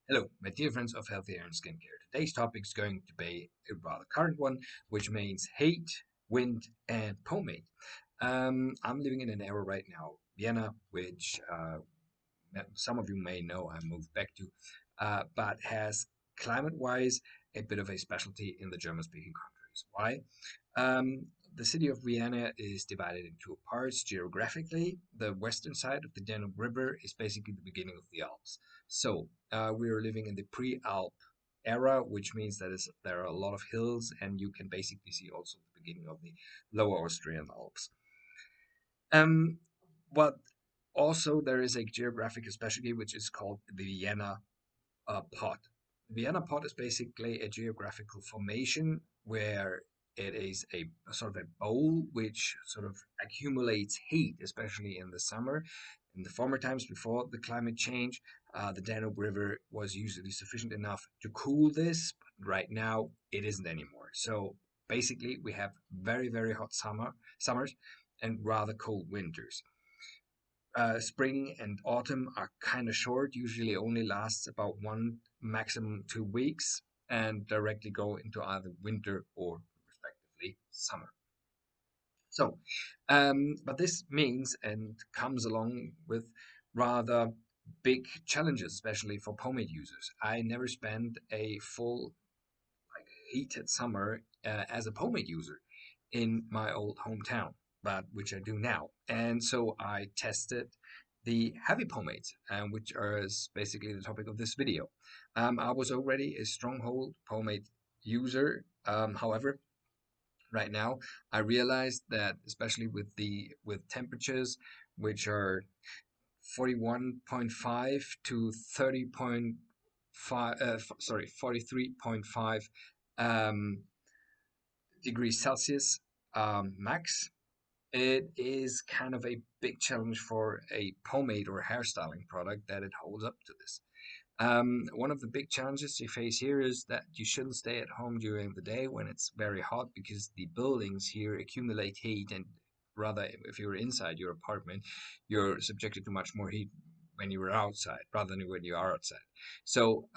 Hello, my dear friends of healthy hair and skincare. Today's topic is going to be a rather current one, which means heat, wind, and pomade. I'm living in an era right now, Vienna, which some of you may know I moved back to, but has climate-wise a bit of a specialty in the German-speaking countries. Why? The city of Vienna is divided into two parts geographically. The western side of the Danube River is basically the beginning of the Alps. So we are living in the pre-Alp era, which means that there are a lot of hills, and you can basically see also the beginning of the Lower Austrian Alps. Um, but also there is a geographic specialty which is called the Vienna pot. The Vienna pot is basically a geographical formation where it is a sort of a bowl which sort of accumulates heat, especially in the summer. In the former times before the climate change, the Danube River was usually sufficient enough to cool this, but right now it isn't anymore. So basically, we have very hot summers and rather cold winters. Spring and autumn are kind of short, usually only lasts about 1, maximum 2 weeks, and directly go into either winter or respectively summer. So, but this means and comes along with rather big challenges, especially for pomade users. I never spent a full heated summer as a pomade user in my old hometown, but which I do now. And so I tested the heavy pomades, which is basically the topic of this video. I was already a stronghold pomade user. However, right now I realized that especially with temperatures which are 41.5 to 30.5 sorry 43.5 um, degrees Celsius max. It is kind of a big challenge for a pomade or hairstyling product that it holds up to this. One of the big challenges you face here is that you shouldn't stay at home during the day when it's very hot because the buildings here accumulate heat, and rather, if you're inside your apartment, you're subjected to much more heat when you are outside rather than when you are outside. So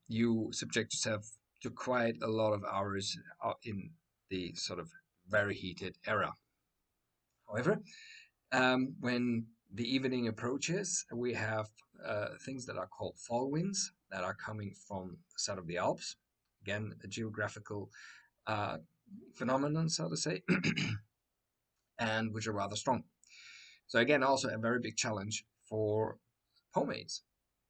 you subject yourself to quite a lot of hours in the sort of very heated era. However, when the evening approaches, we have things that are called fall winds that are coming from the side of the Alps. Again, a geographical uh, phenomenon, so to say, and which are rather strong. So again, also a very big challenge for pomades.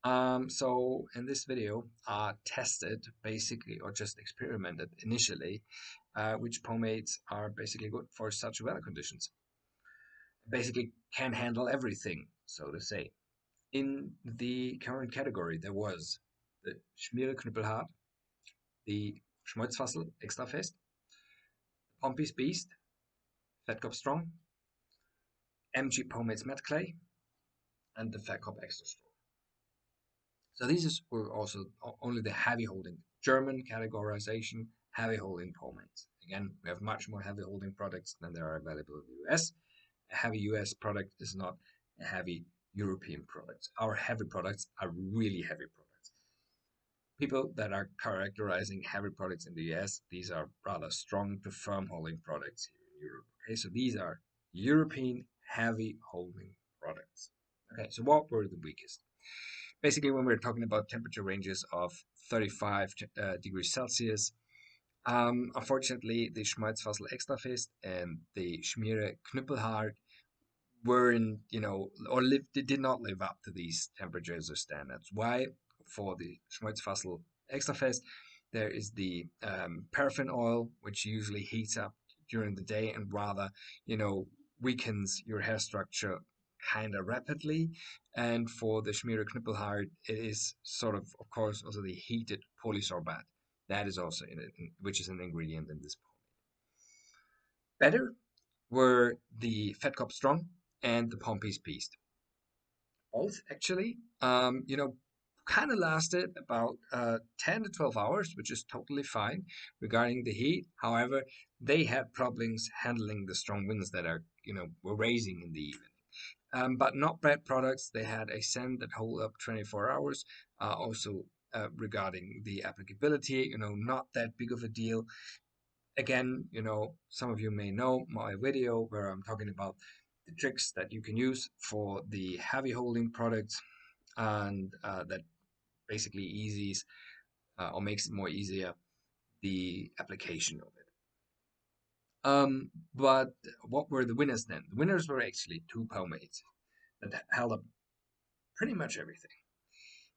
So in this video, I tested basically, or just experimented initially, which pomades are basically good for such weather conditions. Basically can handle everything, so to say. In the current category, there was the Schmiere Knüppelhart, the Schmolzfassel Extra Fest, Pompey's Beast, Fettkopf Strong, MG Pomades Matte Clay, and the Fettkopf Extra Strong. So these were also only the heavy holding German categorization, heavy holding pomades. Again, we have much more heavy holding products than there are available in the US. A heavy US product is not a heavy European product. Our heavy products are really heavy products. People that are characterizing heavy products in the US, these are rather strong to firm holding products here in Europe. Okay, so these are European heavy holding products. Okay, so what were the weakest? Basically, when we're talking about temperature ranges of 35 degrees Celsius, unfortunately, the Schmalzfassel Extrafest and the Schmiere Knüppelhart weren't, or did not live up to these temperatures or standards. Why? For the Schmalzfassel Extrafest, there is the paraffin oil, which usually heats up during the day and rather, weakens your hair structure kind of rapidly. And for the Schmiere Knüppelhart, it is sort of course, also the heated polysorbate. That is also in it, which is an ingredient in this pomade. Better were the Fettkopf Strong and the Pompey's Beast. Both actually, kind of lasted about 10 to 12 hours, which is totally fine regarding the heat. However, they had problems handling the strong winds that were raising in the evening. But not bad products. They had a scent that hold up 24 hours. Also, regarding the applicability, not that big of a deal. Again, some of you may know my video where I'm talking about the tricks that you can use for the heavy holding products, and that basically eases or makes it more easier the application of it. But what were the winners then? The winners were actually two pomades that held up pretty much everything.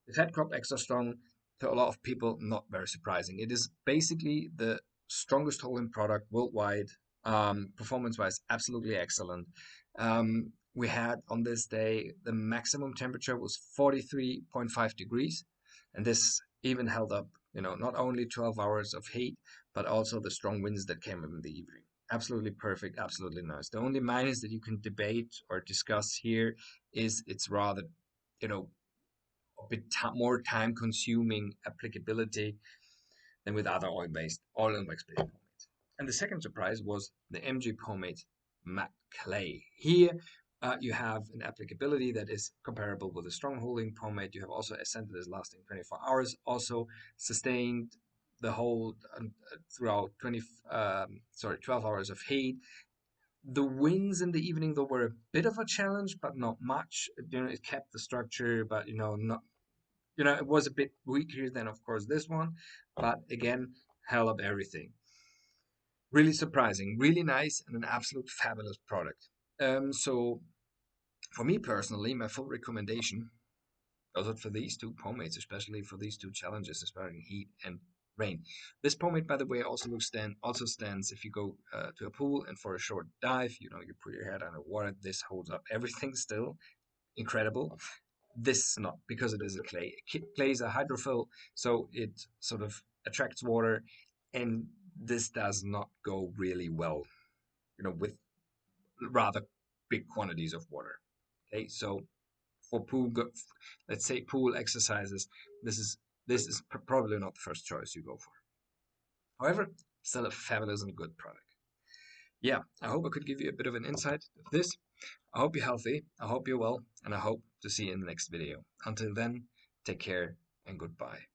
The Fat Crop Extra Strong, to a lot of people, not very surprising. It is basically the strongest holding product worldwide. Performance-wise, absolutely excellent. We had on this day, the maximum temperature was 43.5 degrees. And this even held up, not only 12 hours of heat, but also the strong winds that came in the evening. Absolutely perfect, absolutely nice. The only minus that you can debate or discuss here is it's rather, a bit more time consuming applicability than with other oil and wax based pomades. And the second surprise was the MG pomade matte clay. Here you have an applicability that is comparable with a strong holding pomade. You have also a scent that is lasting 24 hours, also sustained the whole throughout 12 hours of heat. The winds in the evening though were a bit of a challenge, but not much. It kept the structure, but not it was a bit weaker than, of course, this one, but again, held up everything. Really surprising, really nice, and an absolute fabulous product. So, for me personally, my full recommendation goes out for these two pomades, especially for these two challenges, especially heat and rain. This pomade, by the way, also stands if you go to a pool and for a short dive. You put your head underwater. This holds up everything still. Incredible. This not, because it is a clay. Clay is a hydrophil, so it sort of attracts water, and this does not go really well, with rather big quantities of water. Okay, so for let's say pool exercises, this is probably not the first choice you go for. However, still a fabulous and good product. Yeah, I hope I could give you a bit of an insight of this. I hope you're healthy, I hope you're well, and I hope to see you in the next video. Until then, take care and goodbye.